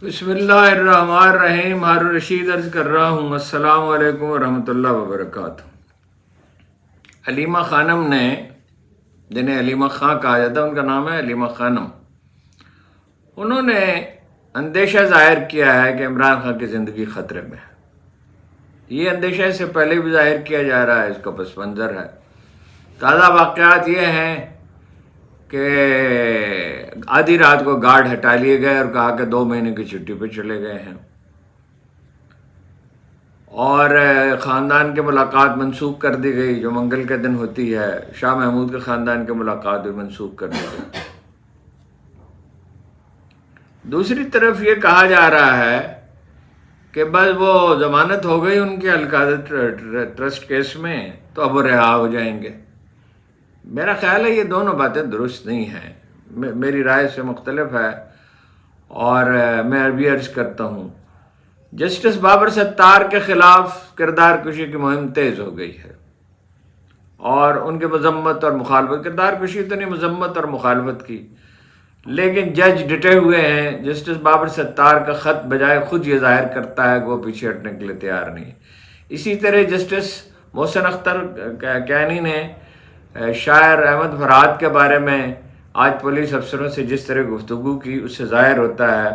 بسم اللہ الرحمن الرحیم. ہارون رشید عرض کر رہا ہوں. السلام علیکم ورحمۃ اللہ وبرکاتہ. علیمہ خانم نے، جنہیں علیمہ خان کہا جاتا ہے، ان کا نام ہے علیمہ خانم، انہوں نے اندیشہ ظاہر کیا ہے کہ عمران خان کی زندگی خطرے میں ہے. یہ اندیشہ اس سے پہلے بھی ظاہر کیا جا رہا ہے، اس کا پس منظر ہے. تازہ واقعات یہ ہیں کہ آدھی رات کو گارڈ ہٹا لیے گئے اور کہا کہ 2 مہینے کی چھٹی پہ چلے گئے ہیں، اور خاندان کی ملاقات منسوخ کر دی گئی جو منگل کے دن ہوتی ہے. شاہ محمود کے خاندان کی ملاقات بھی منسوخ کر دی گئی. دوسری طرف یہ کہا جا رہا ہے کہ بس وہ ضمانت ہو گئی ان کے القادر ٹرسٹ کیس میں، تو اب وہ رہا ہو جائیں گے. میرا خیال ہے یہ دونوں باتیں درست نہیں ہیں، میری رائے سے مختلف ہے، اور میں ابھی عرض کرتا ہوں. جسٹس بابر ستار کے خلاف کردار کشی کی مہم تیز ہو گئی ہے، اور ان کی مذمت اور مخالفت، کردار کشی تو نہیں، مذمت اور مخالفت کی، لیکن جج ڈٹے ہوئے ہیں. جسٹس بابر ستار کا خط بجائے خود یہ ظاہر کرتا ہے کہ وہ پیچھے ہٹنے کے لیے تیار نہیں. اسی طرح جسٹس محسن اختر کینی نے شاعر احمد فرحات کے بارے میں آج پولیس افسروں سے جس طرح گفتگو کی، اس سے ظاہر ہوتا ہے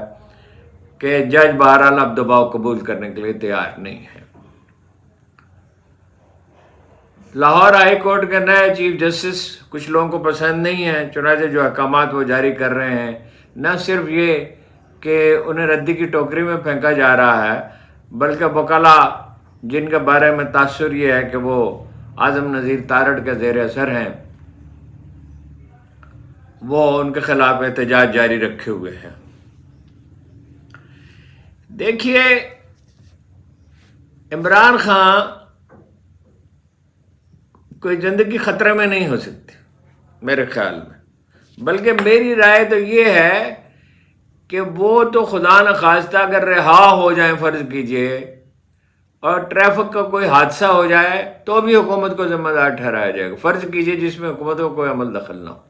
کہ جج بہرحال اب دباؤ قبول کرنے کے لیے تیار نہیں ہے. لاہور ہائی کورٹ کے نئے چیف جسٹس کچھ لوگوں کو پسند نہیں ہیں، چنانچہ جو احکامات وہ جاری کر رہے ہیں، نہ صرف یہ کہ انہیں ردی کی ٹوکری میں پھینکا جا رہا ہے، بلکہ وکلاء جن کے بارے میں تاثر یہ ہے کہ وہ اعظم نذیر تارڑ کے زیر اثر ہیں، وہ ان کے خلاف احتجاج جاری رکھے ہوئے ہیں. دیکھیے، عمران خان کوئی زندگی خطرے میں نہیں ہو سکتی میرے خیال میں، بلکہ میری رائے تو یہ ہے کہ وہ تو خدا نخواستہ اگر رہا ہو جائیں، فرض کیجئے، اور ٹریفک کا کوئی حادثہ ہو جائے تو بھی حکومت کو ذمہ دار ٹھہرایا جائے گا، فرض کیجئے جس میں حکومت کو کوئی عمل دخل نہ ہو.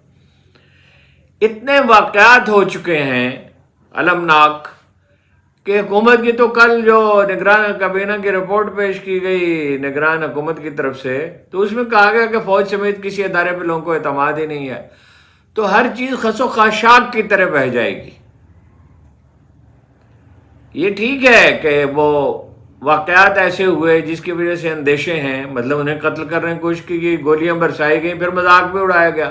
اتنے واقعات ہو چکے ہیں المناک کہ حکومت کی تو کل جو نگران کابینہ کی رپورٹ پیش کی گئی نگران حکومت کی طرف سے، تو اس میں کہا گیا کہ فوج سمیت کسی ادارے پہ لوگوں کو اعتماد ہی نہیں ہے، تو ہر چیز خس و خاشاک کی طرح بہہ جائے گی. یہ ٹھیک ہے کہ وہ واقعات ایسے ہوئے جس کی وجہ سے اندیشے ہیں، مطلب انہیں قتل کرنے کی کوشش کی گئی، گولیاں برسائی گئیں، پھر مذاق بھی اڑایا گیا.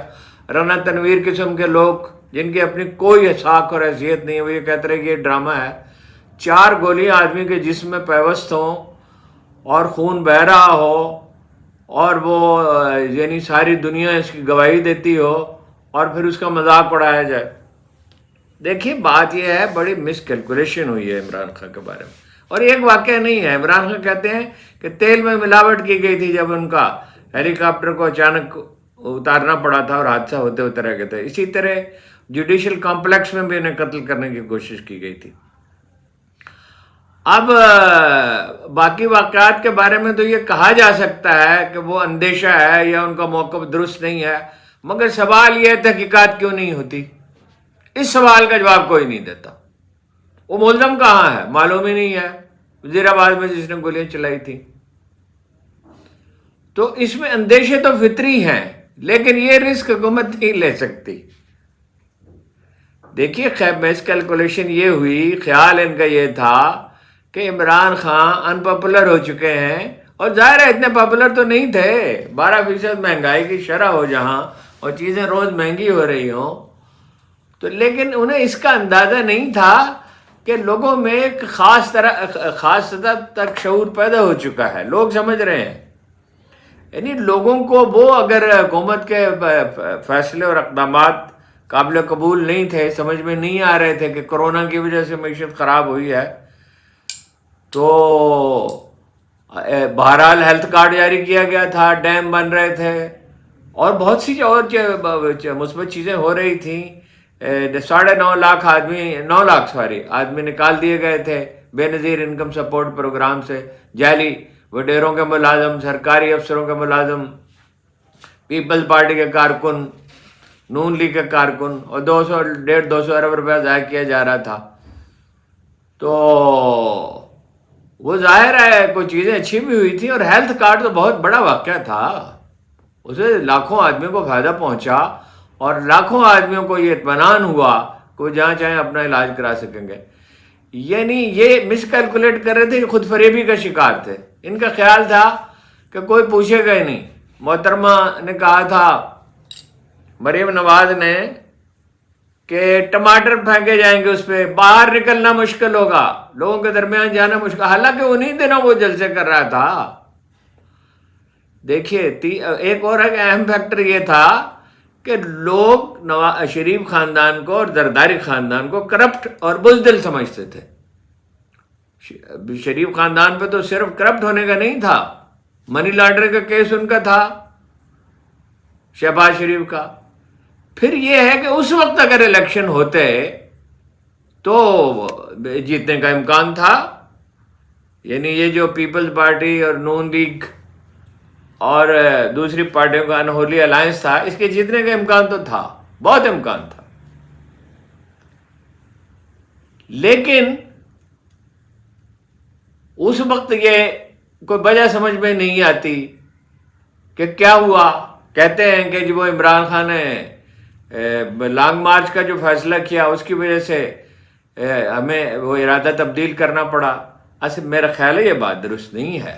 رانا تنویر قسم کے لوگ جن کی اپنی کوئی ساکھ اور حیثیت نہیں ہے، وہ یہ کہتے رہے کہ یہ ڈرامہ ہے. 4 گولیاں آدمی کے جسم میں پیوست ہوں اور خون بہہ رہا ہو، اور وہ یعنی ساری دنیا اس کی گواہی دیتی ہو، اور پھر اس کا مذاق اڑایا جائے. دیکھیے، بات یہ ہے بڑی مس کیلکولیشن ہوئی ہے عمران خان کے بارے میں، اور ایک واقعہ نہیں ہے. عمران خان کہتے ہیں کہ تیل میں ملاوٹ کی گئی تھی جب ان کا ہیلی کاپٹر کو اچانک اتارنا پڑا تھا اور حادثہ ہوتے ہوتے رہ گئے تھے. اسی طرح جوڈیشل کمپلیکس میں بھی انہیں قتل کرنے کی کوشش کی گئی تھی. اب باقی واقعات کے بارے میں تو یہ کہا جا سکتا ہے کہ وہ اندیشہ ہے یا ان کا موقف درست نہیں ہے، مگر سوال یہ ہے تحقیقات کیوں نہیں ہوتی؟ اس سوال کا جواب کوئی نہیں دیتا. وہ ملزم کہاں ہے معلوم ہی نہیں ہے، وزیر آباد میں جس نے گولیاں چلائی تھی. تو اس میں اندیشے تو فطری ہیں، لیکن یہ رسک حکومت نہیں لے سکتی. دیکھیے، میس کیلکولیشن یہ ہوئی، خیال ان کا یہ تھا کہ عمران خان ان پاپولر ہو چکے ہیں، اور ظاہر ہے اتنے پاپولر تو نہیں تھے. 12% مہنگائی کی شرح ہو جہاں، اور چیزیں روز مہنگی ہو رہی ہوں، تو لیکن انہیں اس کا اندازہ نہیں تھا کہ لوگوں میں ایک خاص سطح تک شعور پیدا ہو چکا ہے. لوگ سمجھ رہے ہیں، یعنی لوگوں کو وہ اگر حکومت کے فیصلے اور اقدامات قابل قبول نہیں تھے، سمجھ میں نہیں آ رہے تھے کہ کرونا کی وجہ سے معیشت خراب ہوئی ہے، تو بہرحال ہیلتھ کارڈ جاری کیا گیا تھا، ڈیم بن رہے تھے، اور بہت سی اور مثبت چیزیں ہو رہی تھیں. 9.5 لاکھ آدمی نکال دیے گئے تھے بے نظیر انکم سپورٹ پروگرام سے. جعلی وڈیروں کے ملازم، سرکاری افسروں کے ملازم، پیپلز پارٹی کے کارکن، نون لیگ کے کارکن، اور 200 ارب روپیہ ضائع کیا جا رہا تھا. تو وہ ظاہر ہے کوئی چیزیں اچھی بھی ہوئی تھیں، اور ہیلتھ کارڈ تو بہت بڑا واقعہ تھا، اسے لاکھوں آدمیوں کو فائدہ پہنچا، اور لاکھوں آدمیوں کو یہ اطمینان ہوا کہ وہ جہاں چاہیں اپنا علاج کرا سکیں گے. یعنی یہ مس کیلکولیٹ کر رہے تھے کہ خود فریبی کا شکار تھے. ان کا خیال تھا کہ کوئی پوچھے گا ہی نہیں. محترمہ نے کہا تھا مریم نواز نے کہ ٹماٹر پھینکے جائیں گے اس پہ، باہر نکلنا مشکل ہوگا، لوگوں کے درمیان جانا مشکل، حالانکہ انہیں دنوں وہ جلسے کر رہا تھا. دیکھیے ایک اور اہم فیکٹر یہ تھا کہ لوگ شریف خاندان کو اور زرداری خاندان کو کرپٹ اور بزدل سمجھتے تھے. شریف خاندان پہ تو صرف کرپٹ ہونے کا نہیں تھا، منی لانڈرنگ کا کیس ان کا تھا، شہباز شریف کا. پھر یہ ہے کہ اس وقت اگر الیکشن ہوتے تو جیتنے کا امکان تھا. یعنی یہ جو پیپلز پارٹی اور نون لیگ اور دوسری پارٹیوں کا انہولی الائنس تھا، اس کے جیتنے کا امکان تو تھا، بہت امکان تھا. لیکن اس وقت یہ کوئی وجہ سمجھ میں نہیں آتی کہ کیا ہوا. کہتے ہیں کہ جو وہ عمران خان نے لانگ مارچ کا جو فیصلہ کیا اس کی وجہ سے ہمیں وہ ارادہ تبدیل کرنا پڑا. اصل میرا خیال ہے یہ بات درست نہیں ہے.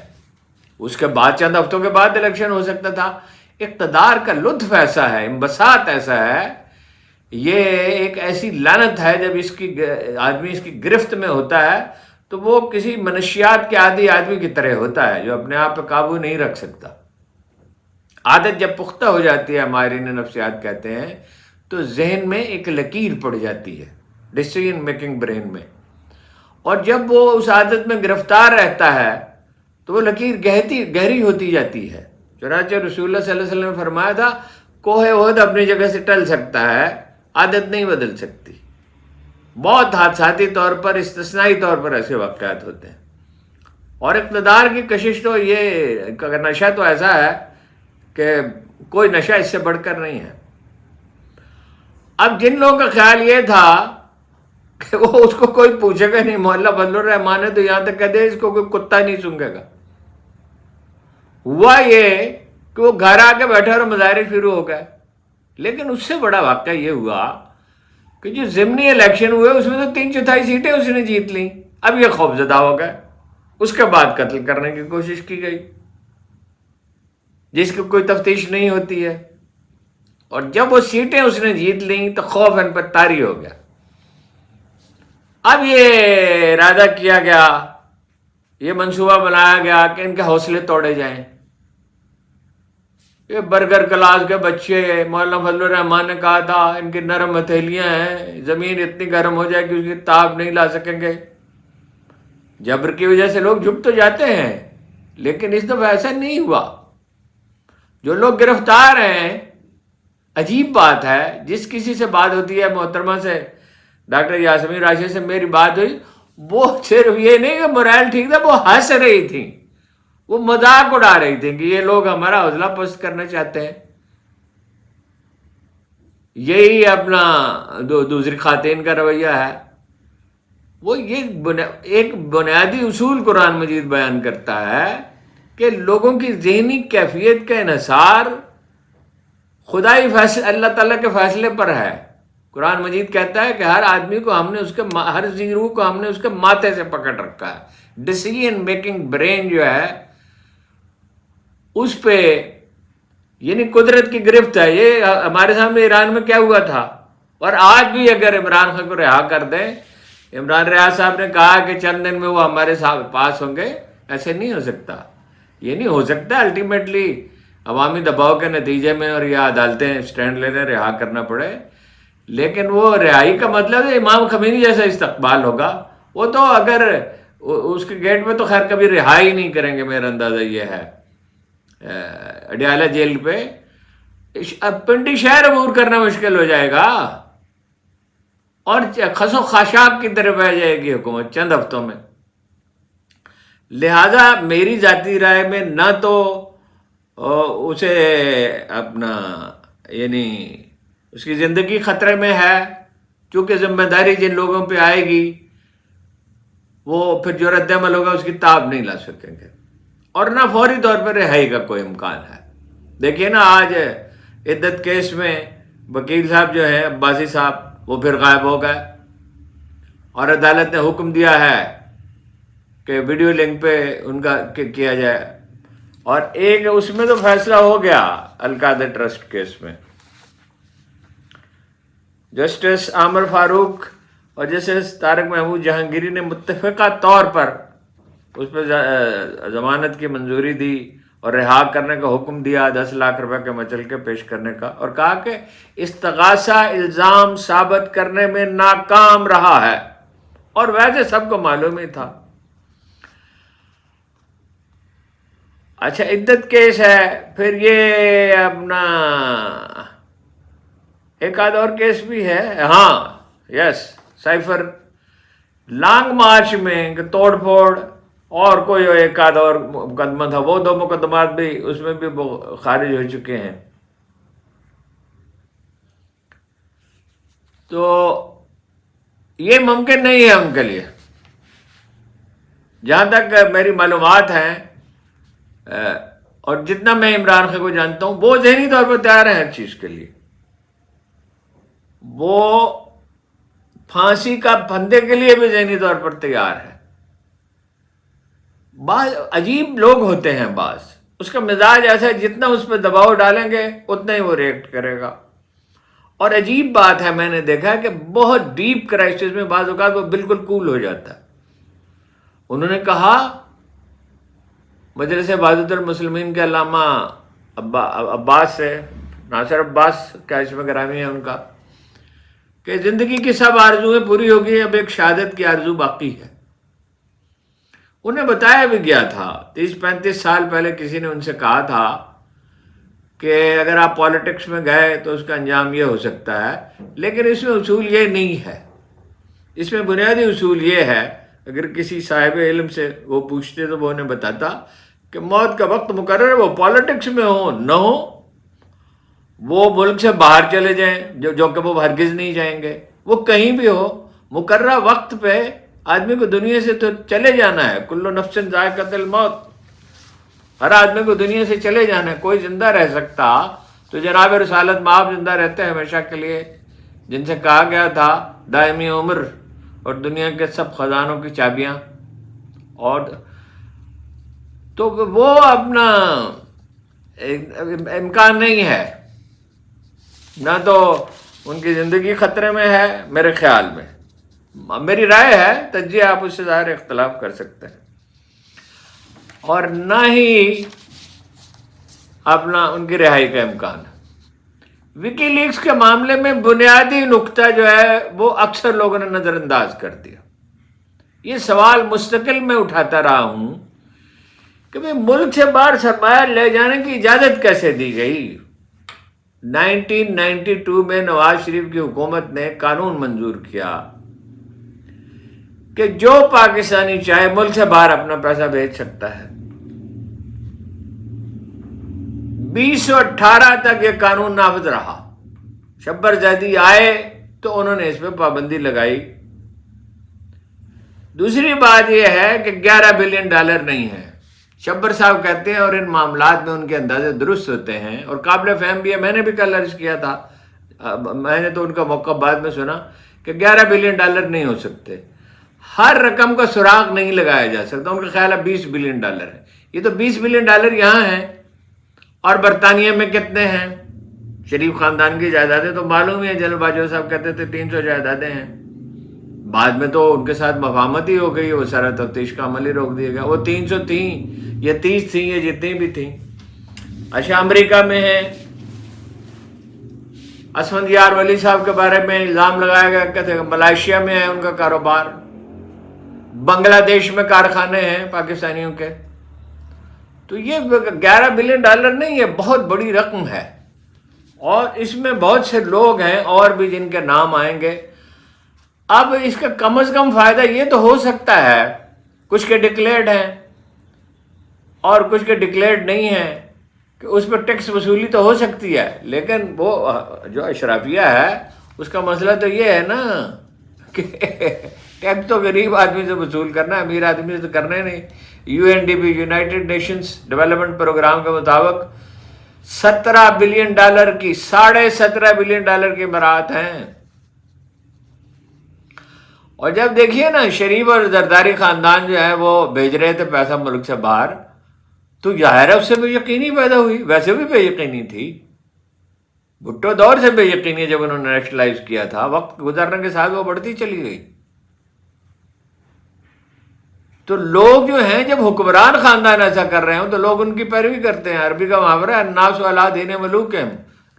اس کے بعد چند ہفتوں کے بعد الیکشن ہو سکتا تھا. اقتدار کا لطف ایسا ہے، انبساط ایسا ہے، یہ ایک ایسی لعنت ہے جب آدمی اس کی گرفت میں ہوتا ہے تو وہ کسی منشیات کے عادی آدمی کی طرح ہوتا ہے جو اپنے آپ پہ قابو نہیں رکھ سکتا. عادت جب پختہ ہو جاتی ہے، ماہرین نفسیات کہتے ہیں، تو ذہن میں ایک لکیر پڑ جاتی ہے، ڈیسیژن میکنگ برین میں، اور جب وہ اس عادت میں گرفتار رہتا ہے تو وہ لکیر گہری ہوتی جاتی ہے. چنانچہ رسول اللہ صلی اللہ علیہ وسلم نے فرمایا تھا کوہ احد اپنی جگہ سے ٹل سکتا ہے، عادت نہیں بدل سکتی. بہت حادثاتی طور پر، استثنائی طور پر ایسے واقعات ہوتے ہیں. اور اقتدار کی کشش تو یہ نشہ تو ایسا ہے کہ کوئی نشہ اس سے بڑھ کر نہیں ہے. اب جن لوگوں کا خیال یہ تھا کہ وہ اس کو کوئی پوچھے گا نہیں، محلہ فضل الرحمان نے تو یہاں تک کہہ دے اس کو کوئی کتا نہیں سونگے گا. ہوا یہ کہ وہ گھر آ کے بیٹھے اور مظاہرے شروع ہو گئے. لیکن اس سے بڑا واقعہ یہ ہوا کہ جو ضمنی الیکشن ہوئے اس میں تو 3/4 سیٹیں اس نے جیت لیں. اب یہ خوفزدہ ہو گئے. اس کے بعد قتل کرنے کی کوشش کی گئی جس کی کوئی تفتیش نہیں ہوتی ہے، اور جب وہ سیٹیں اس نے جیت لیں تو خوف ان پر طاری ہو گیا. اب یہ ارادہ کیا گیا، یہ منصوبہ بنایا گیا کہ ان کے حوصلے توڑے جائیں. یہ برگر کلاس کے بچے، مولانا فضل الرحمان نے کہا تھا ان کی نرم ہتھیلیاں ہیں، زمین اتنی گرم ہو جائے کہ اس کی تاب نہیں لا سکیں گے. جبر کی وجہ سے لوگ جھک تو جاتے ہیں، لیکن اس دفعہ ایسا نہیں ہوا. جو لوگ گرفتار ہیں، عجیب بات ہے، جس کسی سے بات ہوتی ہے، محترمہ سے، ڈاکٹر یاسمین راشد سے میری بات ہوئی، وہ صرف یہ نہیں کہ morale ٹھیک تھا، وہ ہنس رہی تھیں، وہ مذاق اڑا رہی تھیں کہ یہ لوگ ہمارا حوصلہ پست کرنا چاہتے ہیں. یہی اپنا دوسری خواتین کا رویہ ہے. وہ یہ ایک بنیادی اصول قرآن مجید بیان کرتا ہے کہ لوگوں کی ذہنی کیفیت کا انحصار خدائی فیصلے، اللہ تعالیٰ کے فیصلے پر ہے. قرآن مجید کہتا ہے کہ ہر آدمی کو ہم نے ہر روح کو ہم نے اس کے ماتھے سے پکڑ رکھا ہے. ڈیسیژن میکنگ برین جو ہے اس پہ، یعنی قدرت کی گرفت ہے. یہ ہمارے سامنے ایران میں کیا ہوا تھا، اور آج بھی اگر عمران خان کو رہا کر دیں، عمران ریاض صاحب نے کہا کہ چند دن میں وہ ہمارے پاس ہوں گے، ایسے نہیں ہو سکتا. یہ نہیں ہو سکتا. الٹیمیٹلی عوامی دباؤ کے نتیجے میں اور یا عدالتیں سٹینڈ لے لیں، رہا کرنا پڑے. لیکن وہ رہائی کا مطلب ہے امام خمینی جیسا استقبال ہوگا. وہ تو اگر اس کے گیٹ میں تو خیر کبھی رہائی نہیں کریں گے، میرا اندازہ یہ ہے. اڈیالہ جیل پہ پنڈی شہر عبور کرنا مشکل ہو جائے گا، اور خس و خاشاک کی طرف بہ جائے گی حکومت چند ہفتوں میں. لہذا میری ذاتی رائے میں نہ تو اسے اپنا یعنی اس کی زندگی خطرے میں ہے، چونکہ ذمہ داری جن لوگوں پہ آئے گی وہ پھر جو رد عمل ہوگا اس کی تاب نہیں لا سکیں گے، اور نہ فوری طور پر رہائی کا کوئی امکان ہے۔ دیکھیے نا آج عدت کیس میں وکیل صاحب جو ہیں عباسی صاحب وہ پھر غائب ہو گئے، اور عدالت نے حکم دیا ہے کہ ویڈیو لنک پہ ان کا کیا جائے، اور ایک اس میں تو فیصلہ ہو گیا القادر ٹرسٹ کیس میں۔ جسٹس عامر فاروق اور جسٹس طارق محمود جہانگیری نے متفقہ طور پر اس پہ ضمانت کی منظوری دی اور رہا کرنے کا حکم دیا، 10 لاکھ روپے کے مچلکے پیش کرنے کا، اور کہا کہ استغاثہ الزام ثابت کرنے میں ناکام رہا ہے، اور ویسے سب کو معلوم ہی تھا۔ اچھا عدت کیس ہے، پھر یہ اپنا ایک آدھ اور کیس بھی ہے، ہاں یس سائفر لانگ مارچ میں کہ توڑ پھوڑ اور کوئی ایک آدھ اور مقدمہ تھا، وہ 2 مقدمات بھی اس میں بھی خارج ہو چکے ہیں۔ تو یہ ممکن نہیں ہے ہم کے لیے، جہاں تک میری معلومات ہیں اور جتنا میں عمران خان کو جانتا ہوں، وہ ذہنی طور پر تیار ہے ہر چیز کے لیے، وہ پھانسی کا پھندے کے لیے بھی ذہنی طور پر تیار ہے۔ بعض عجیب لوگ ہوتے ہیں، بعض اس کا مزاج ایسا ہے جتنا اس پہ دباؤ ڈالیں گے اتنا ہی وہ ریئیکٹ کرے گا، اور عجیب بات ہے میں نے دیکھا ہے کہ بہت ڈیپ کرائسس میں بعض اوقات وہ بالکل کول ہو جاتا ہے۔ انہوں نے کہا مجلس بحثیت المسلمین کے علامہ عباس سے، ناصر عباس کیا اس میں گرامی ہے ان کا، کہ زندگی کی سب آرزویں پوری ہوگی، اب ایک شہادت کی آرزو باقی ہے۔ انہیں بتایا بھی گیا تھا 30-35 سال پہلے کسی نے ان سے کہا تھا کہ اگر آپ پالیٹکس میں گئے تو اس کا انجام یہ ہو سکتا ہے، لیکن اس میں اصول یہ نہیں ہے، اس میں بنیادی اصول یہ ہے، اگر کسی صاحب علم سے وہ پوچھتے تو وہ انہیں بتاتا کہ موت کا وقت مقرر ہے، وہ پالیٹکس میں ہو نہ ہو، وہ ملک سے باہر چلے جائیں جو کہ وہ ہرگز نہیں جائیں گے، وہ کہیں بھی ہو، مقررہ وقت پہ آدمی کو دنیا سے تو چلے جانا ہے، کل نفس ذائقۃ الموت، ہر آدمی کو دنیا سے چلے جانا ہے، کوئی زندہ رہ سکتا تو جناب رسالت مآب زندہ رہتے ہیں ہمیشہ کے لیے، جن سے کہا گیا تھا دائمی عمر اور دنیا کے سب خزانوں کی چابیاں، اور تو وہ اپنا امکان نہیں ہے، نہ تو ان کی زندگی خطرے میں ہے میرے خیال میں، میری رائے ہے، تجزیہ آپ اس سے ظاہر اختلاف کر سکتے ہیں، اور نہ ہی اپنا ان کی رہائی کا امکان ہے۔ وکی لیکس کے معاملے میں بنیادی نقطہ جو ہے وہ اکثر لوگوں نے نظر انداز کر دیا۔ یہ سوال مستقل میں اٹھاتا رہا ہوں کہ بھئی ملک سے باہر سرمایہ لے جانے کی اجازت کیسے دی گئی؟ 1992 میں نواز شریف کی حکومت نے قانون منظور کیا کہ جو پاکستانی چاہے ملک سے باہر اپنا پیسہ بھیج سکتا ہے۔ 2018 تک یہ قانون نافذ رہا، شبر زیدی آئے تو انہوں نے اس پہ پابندی لگائی۔ دوسری بات یہ ہے کہ $11 بلین نہیں ہے، شبر صاحب کہتے ہیں، اور ان معاملات میں ان کے اندازے درست ہوتے ہیں اور قابل فہم بھی ہے۔ میں نے بھی کل عرض کیا تھا، میں نے تو ان کا موقع بعد میں سنا کہ $11 بلین نہیں ہو سکتے، ہر رقم کا سراغ نہیں لگایا جا سکتا، ان کا خیال ہے $20 بلین ہے۔ یہ تو $20 بلین یہاں ہیں، اور برطانیہ میں کتنے ہیں؟ شریف خاندان کی جائیدادیں تو معلوم ہی ہے، جنرل باجوہ صاحب کہتے تھے 300 جائیدادیں ہیں، بعد میں تو ان کے ساتھ مفاہمت ہی ہو گئی، وہ سارا تفتیش کا عمل ہی روک دیا گیا، وہ 300 تھیں یا 30 تھیں یا جتنی بھی تھیں۔ اچھا امریکہ میں ہیں، اسفند یار ولی صاحب کے بارے میں الزام لگایا گیا کہ ملائیشیا میں ہے ان کا کاروبار، بنگلہ دیش میں کارخانے ہیں پاکستانیوں کے، تو یہ $11 بلین نہیں ہے، بہت بڑی رقم ہے، اور اس میں بہت سے لوگ ہیں اور بھی جن کے نام آئیں گے۔ اب اس کا کم از کم فائدہ یہ تو ہو سکتا ہے، کچھ کے ڈکلیئرڈ ہیں اور کچھ کے ڈکلیئرڈ نہیں ہیں، کہ اس پر ٹیکس وصولی تو ہو سکتی ہے، لیکن وہ جو اشرافیہ ہے اس کا مسئلہ تو یہ ہے نا کہ ٹیکس تو غریب آدمی سے وصول کرنا ہے، امیر آدمی سے تو کرنا ہی نہیں۔ UNDP United Nations Development Programme کے مطابق $17 بلین کی $17.5 بلین کی مراعات ہیں۔ اور جب دیکھیے نا شریف اور زرداری خاندان جو ہے وہ بھیج رہے تھے پیسہ ملک سے باہر، تو ظاہر ہے اس سے بے یقینی پیدا ہوئی، ویسے بھی بے یقینی تھی، بھٹو دور سے بے یقینی جب انہوں نے نیشنلائز کیا تھا، وقت گزرنے کے ساتھ وہ بڑھتی چلی گئی۔ تو لوگ جو ہیں جب حکمران خاندان ایسا کر رہے ہوں تو لوگ ان کی پیروی کرتے ہیں۔ عربی کا محاورہ ہے الناس علی دین ملوکہم،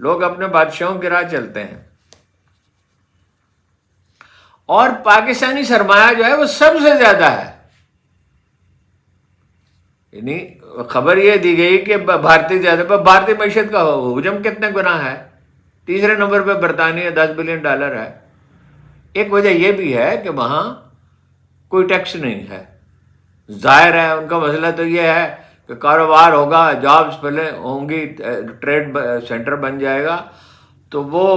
لوگ اپنے بادشاہوں کی راہ چلتے ہیں۔ اور پاکستانی سرمایہ جو ہے وہ سب سے زیادہ ہے، یعنی خبر یہ دی گئی کہ بھارتی معیشت کا حجم کتنے گنا ہے، تیسرے نمبر پہ برطانیہ $10 بلین ہے۔ ایک وجہ یہ بھی ہے کہ وہاں کوئی ٹیکس نہیں ہے، ظاہر ہے ان کا مسئلہ تو یہ ہے کہ کاروبار ہوگا، جابز پہلے ہوں گی، ٹریڈ سینٹر بن جائے گا، تو وہ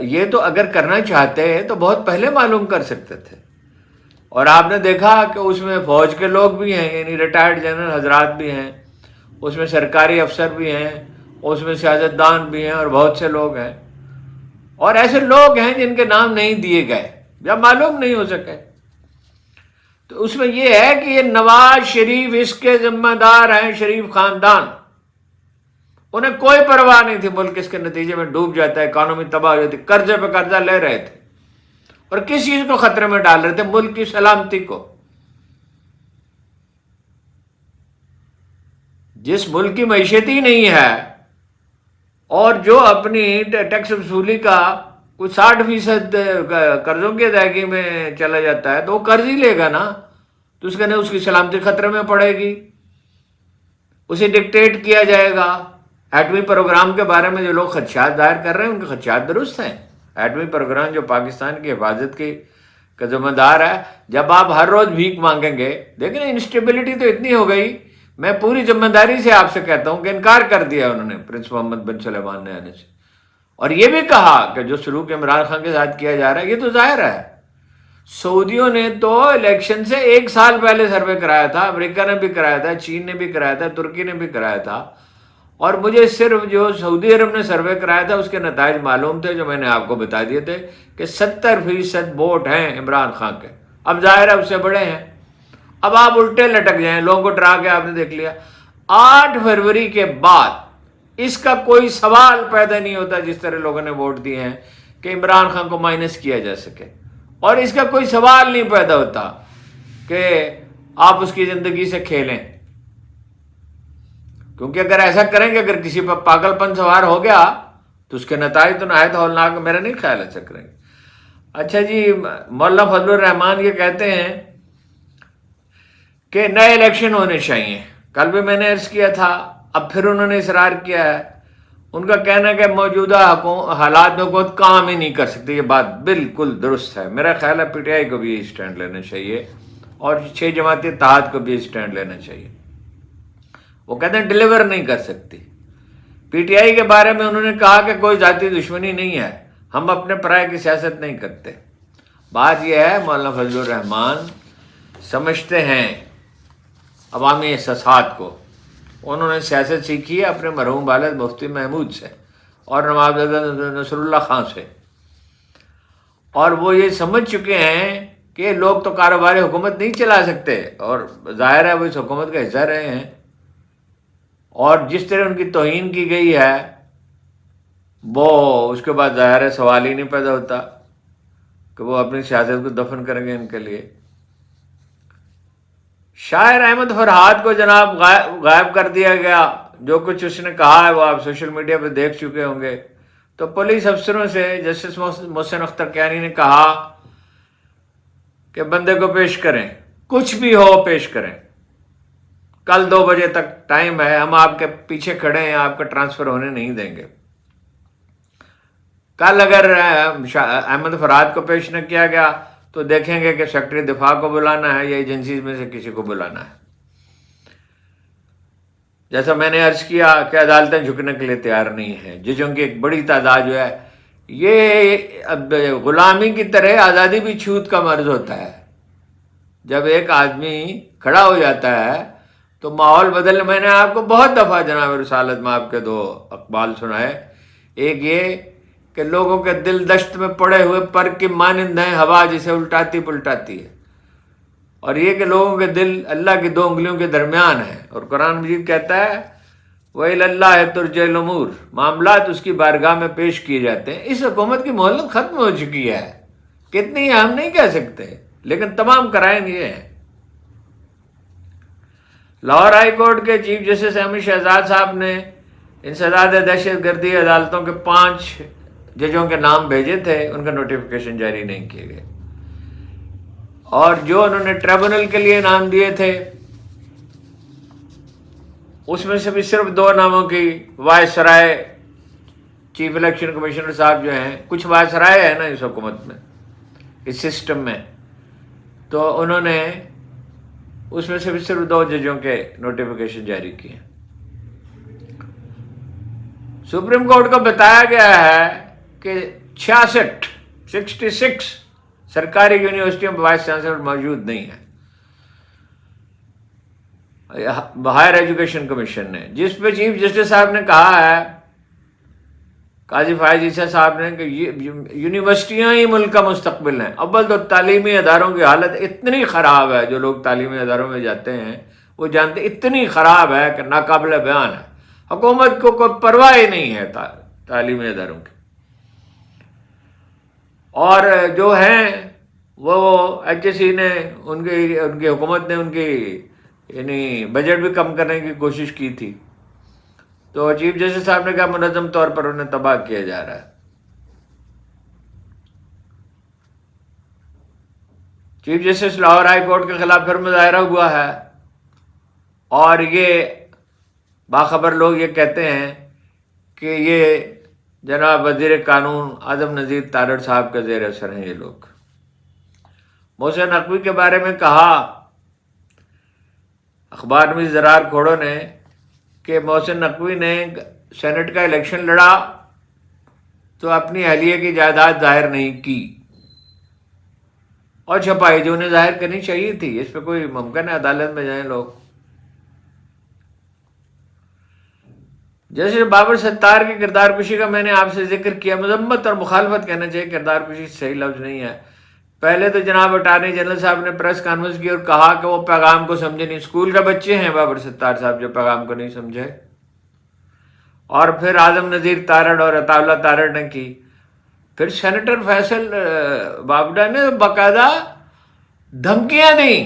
یہ تو اگر کرنا چاہتے تو بہت پہلے معلوم کر سکتے تھے۔ اور آپ نے دیکھا کہ اس میں فوج کے لوگ بھی ہیں، یعنی ریٹائرڈ جنرل حضرات بھی ہیں، اس میں سرکاری افسر بھی ہیں، اس میں سیاستدان بھی ہیں، اور بہت سے لوگ ہیں، اور ایسے لوگ ہیں جن کے نام نہیں دیے گئے یا معلوم نہیں ہو سکے۔ تو اس میں یہ ہے کہ یہ نواز شریف اس کے ذمہ دار ہیں، شریف خاندان، انہیں کوئی پرواہ نہیں تھی، ملک اس کے نتیجے میں ڈوب جاتا ہے، اکانومی تباہ ہو جاتی، قرضے پہ قرضہ لے رہے تھے، اور کس چیز کو خطرے میں ڈال رہے تھے؟ ملک کی سلامتی کو۔ جس ملک کی معیشت ہی نہیں ہے اور جو اپنی ٹیکس وصولی کا کوئی 60% قرضوں کی ادائیگی میں چلا جاتا ہے، تو وہ قرض ہی لے گا نا، تو اس کی سلامتی خطرے میں پڑے گی، اسے ڈکٹیٹ کیا جائے گا۔ ایٹمی پروگرام کے بارے میں جو لوگ خدشات ظاہر کر رہے ہیں ان کے خدشات درست ہیں۔ ایٹمی پروگرام جو پاکستان کی حفاظت کا ذمہ دار ہے، جب آپ ہر روز بھیک مانگیں گے، دیکھیں انسٹیبلٹی تو اتنی ہو گئی، میں پوری ذمہ داری سے آپ سے کہتا ہوں کہ انکار کر دیا انہوں نے پرنس محمد بن سلیمان نے آنے سے، اور یہ بھی کہا کہ جو سلوک عمران خان کے ساتھ کیا جا رہا ہے یہ تو ظاہر ہے۔ سعودیوں نے تو الیکشن سے 1 سال پہلے سروے کرایا تھا، امریکہ نے بھی کرایا تھا، چین نے بھی کرایا تھا، ترکی نے بھی کرایا تھا، اور مجھے صرف جو سعودی عرب نے سروے کرایا تھا اس کے نتائج معلوم تھے جو میں نے آپ کو بتا دیے تھے کہ 70% ووٹ ہیں عمران خان کے۔ اب ظاہر ہے اس سے بڑے ہیں، اب آپ الٹے لٹک جائیں، لوگوں کو ڈرا کے آپ نے دیکھ لیا۔ 8 فروری کے بعد اس کا کوئی سوال پیدا نہیں ہوتا جس طرح لوگوں نے ووٹ دیے ہیں کہ عمران خان کو مائنس کیا جا سکے، اور اس کا کوئی سوال نہیں پیدا ہوتا کہ آپ اس کی زندگی سے کھیلیں، کیونکہ اگر ایسا کریں گے، اگر کسی پر پاگل پن سوار ہو گیا تو اس کے نتائج تو نہایت ہولناک، میرا نہیں خیال ایسا کریں گے۔ اچھا جی، مولانا فضل الرحمان یہ کہتے ہیں کہ نئے الیکشن ہونے چاہیے، کل بھی میں نے عرض کیا تھا، اب پھر انہوں نے اصرار کیا ہے۔ ان کا کہنا ہے کہ موجودہ حالات میں حکومت کام ہی نہیں کر سکتی، یہ بات بالکل درست ہے۔ میرا خیال ہے PTI کو بھی یہ اسٹینڈ لینا چاہیے، اور 6 جماعتی اتحاد کو بھی اسٹینڈ لینا چاہیے۔ وہ کہتے ہیں ڈیلیور نہیں کر سکتی۔ PTI کے بارے میں انہوں نے کہا کہ کوئی ذاتی دشمنی نہیں ہے، ہم اپنے پرائے کی سیاست نہیں کرتے۔ بات یہ ہے مولانا فضل الرحمان سمجھتے ہیں عوامی احساسات کو، انہوں نے سیاست سیکھی ہے اپنے مرحوم والد مفتی محمود سے اور نواب نصر اللہ خان سے، اور وہ یہ سمجھ چکے ہیں کہ لوگ تو کاروباری حکومت نہیں چلا سکتے، اور ظاہر ہے وہ اس حکومت کا حصہ رہے ہیں، اور جس طرح ان کی توہین کی گئی ہے وہ اس کے بعد ظاہر ہے سوال ہی نہیں پیدا ہوتا کہ وہ اپنی سیاست کو دفن کریں گے ان کے لیے۔ شاعر احمد فرحات کو جناب غائب کر دیا گیا، جو کچھ اس نے کہا ہے وہ آپ سوشل میڈیا پہ دیکھ چکے ہوں گے۔ تو پولیس افسروں سے جسٹس محسن اختر کیانی نے کہا کہ بندے کو پیش کریں، کچھ بھی ہو پیش کریں، کل 2 بجے تک ٹائم ہے، ہم آپ کے پیچھے کھڑے ہیں، آپ کا ٹرانسفر ہونے نہیں دیں گے۔ کل اگر احمد فرحات کو پیش نہ کیا گیا تو دیکھیں گے کہ سیکرٹری دفاع کو بلانا ہے یا ایجنسیز میں سے کسی کو بلانا ہے۔ جیسا میں نے عرض کیا کہ عدالتیں جھکنے کے لیے تیار نہیں ہیں، ججوں کی ایک بڑی تعداد جو ہے یہ اب غلامی کی طرح آزادی بھی چھوت کا مرض ہوتا ہے. جب ایک آدمی کھڑا ہو جاتا ہے تو ماحول بدل. میں نے آپ کو بہت دفعہ جناب رسالت میں آپ کے 2 اقبال سنائے. ایک یہ کہ لوگوں کے دل دشت میں پڑے ہوئے پر کی مانند ہیں ہوا جسے الٹاتی پلٹاتی ہے، اور یہ کہ لوگوں کے دل اللہ کی 2 انگلیوں کے درمیان ہیں. اور قرآن مجید کہتا ہے وَإِلَى اللَّهِ تُرْجَعُ الْأُمُورُ، معاملات اس کی بارگاہ میں پیش کیے جاتے ہیں. اس حکومت کی مہلت ختم ہو چکی ہے. کتنی ہے ہم نہیں کہہ سکتے، لیکن تمام قرائن یہ ہیں. لاہور ہائی کورٹ کے چیف جسٹس احمد شہزاد صاحب نے انسداد دہشت گردی عدالتوں کے 5 ججوں کے نام بھیجے تھے، ان کا نوٹیفیکیشن جاری نہیں کیے گئے. اور جو انہوں نے ٹریبونل کے لیے نام دیے تھے اس میں سے بھی صرف 2 ناموں کی وائس رائے چیف الیکشن کمشنر صاحب جو ہیں، کچھ وائس رائے ہے نا اس حکومت میں، اس سسٹم میں، تو انہوں نے اس میں سے بھی صرف 2 ججوں کے نوٹیفیکیشن جاری کیے. سپریم کورٹ کو بتایا گیا ہے کہ 66 سرکاری یونیورسٹیوں میں وائس چانسلر موجود نہیں ہے. ہائر ایجوکیشن کمیشن نے، جس پہ چیف جسٹس صاحب نے کہا ہے، قاضی فائز عیسیٰ صاحب نے، کہ یونیورسٹیاں ہی ملک کا مستقبل ہیں. اول تو تعلیمی اداروں کی حالت اتنی خراب ہے، جو لوگ تعلیمی اداروں میں جاتے ہیں وہ جانتے اتنی خراب ہے کہ ناقابل بیان ہے. حکومت کو کوئی پرواہ ہی نہیں ہے تعلیمی اداروں کی. اور جو ہیں وہ ایچ ایس سی نے ان کی حکومت نے ان کی یعنی بجٹ بھی کم کرنے کی کوشش کی تھی، تو چیف جسٹس صاحب نے کہا منظم طور پر انہیں تباہ کیا جا رہا ہے. Chief justice Lahore high court کے خلاف پھر مظاہرہ ہوا ہے، اور یہ باخبر لوگ یہ کہتے ہیں کہ یہ جناب وزیر قانون اعظم نذیر تارڑ صاحب کے زیر اثر ہیں. یہ لوگ محسن نقوی کے بارے میں کہا اخبار میں زرار کھوڑوں نے کہ محسن نقوی نے سینٹ کا الیکشن لڑا تو اپنی اہلیہ کی جائیداد ظاہر نہیں کی اور چھپائی جو انہیں ظاہر کرنی چاہیے تھی. اس پہ کوئی ممکن ہے عدالت میں جائیں لوگ. جیسے بابر ستار کی کردار کشی کا میں نے آپ سے ذکر کیا، مذمت اور مخالفت کہنا چاہیے، کردار کشی صحیح لفظ نہیں ہے. پہلے تو جناب اٹارنی جنرل صاحب نے پریس کانفرنس کی اور کہا کہ وہ پیغام کو سمجھے نہیں. اسکول کے بچے ہیں بابر ستار صاحب جو پیغام کو نہیں سمجھے. اور پھر اعظم نذیر تارڑ اور عطا اللہ تارڑ نے کی. پھر سینیٹر فیصل بابڈا نے باقاعدہ دھمکیاں دیں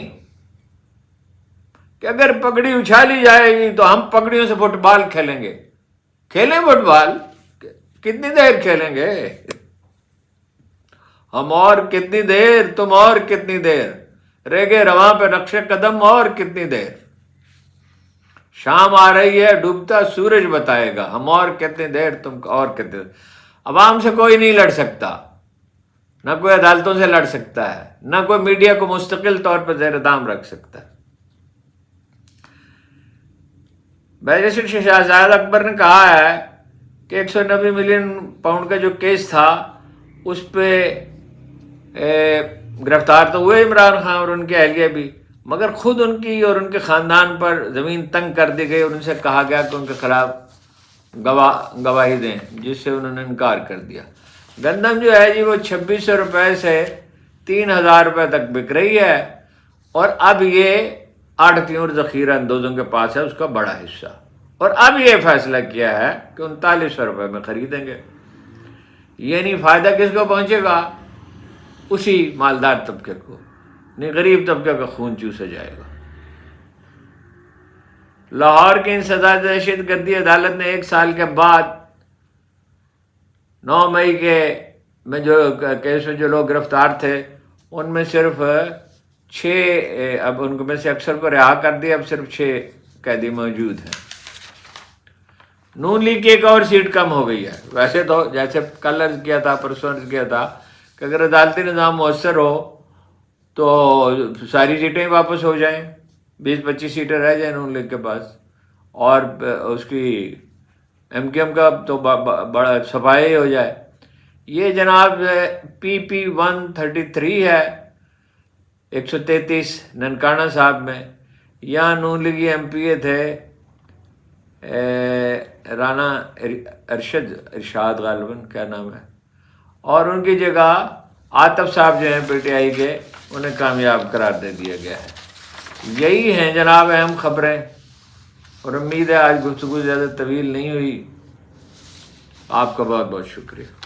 کہ اگر پگڑی اچھالی جائے گی تو ہم پگڑیوں سے فٹ بال کھیلیں گے. کھیلیں فٹ بال؟ کتنی دیر کھیلیں گے ہم، اور کتنی دیر، تم اور کتنی دیر، ریگے رواں پہ نقش قدم اور کتنی دیر. شام آ رہی ہے، ڈوبتا سورج بتائے گا، ہم اور کتنی دیر، تم اور کتنی دیر. عوام سے کوئی نہیں لڑ سکتا، نہ کوئی عدالتوں سے لڑ سکتا ہے، نہ کوئی میڈیا کو مستقل طور پر زیر دام رکھ سکتا ہے. بیجسٹر شہزاد اکبر نے کہا ہے کہ 190 ملین پاؤنڈ کا جو کیس تھا اس پہ گرفتار تو ہوئے عمران خان اور ان کے اہلیہ بھی، مگر خود ان کی اور ان کے خاندان پر زمین تنگ کر دی گئی اور ان سے کہا گیا کہ ان کے خلاف گواہی دیں، جس سے انہوں نے انکار کر دیا. گندم جو ہے جی وہ 2600 روپے سے 3000 روپے تک بک رہی ہے، اور اب یہ آڑھتیوں اور ذخیرہ اندوزوں کے پاس ہے اس کا بڑا حصہ، اور اب یہ فیصلہ کیا ہے کہ 3900 روپے میں خریدیں گے. یعنی فائدہ کس کو پہنچے گا؟ اسی مالدار طبقے کو، نہیں غریب طبقے کا خون چوسا جائے گا. لاہور کی انسداد دہشت گردی عدالت نے 1 سال کے بعد 9 مئی کے میں جو کیس میں جو لوگ گرفتار تھے ان میں صرف 6، اب ان میں سے اکثر کو رہا کر دیا، اب صرف 6 قیدی موجود ہیں. نون لیگ کی ایک اور سیٹ کم ہو گئی ہے. ویسے تو جیسے کل عرض کیا تھا، پرسوں عرض کیا تھا کہ اگر عدالتی نظام مؤثر ہو تو ساری سیٹیں واپس ہو جائیں، 20-25 سیٹیں رہ جائیں نون لیگ کے پاس، اور اس کی ایم کیو ایم کا تو بڑا صفائی ہو جائے. یہ جناب PP133 ہے 133 ننکانہ صاحب میں. یہاں نون لیگی ایم پی اے تھے رانا ارشاد غالباً کیا نام ہے, اور ان کی جگہ عاطف صاحب جو ہیں پی ٹی آئی کے, انہیں کامیاب قرار دے دیا گیا ہے. یہی ہیں جناب اہم خبریں, اور امید ہے آج گفتگو زیادہ طویل نہیں ہوئی. آپ کا بہت بہت شکریہ.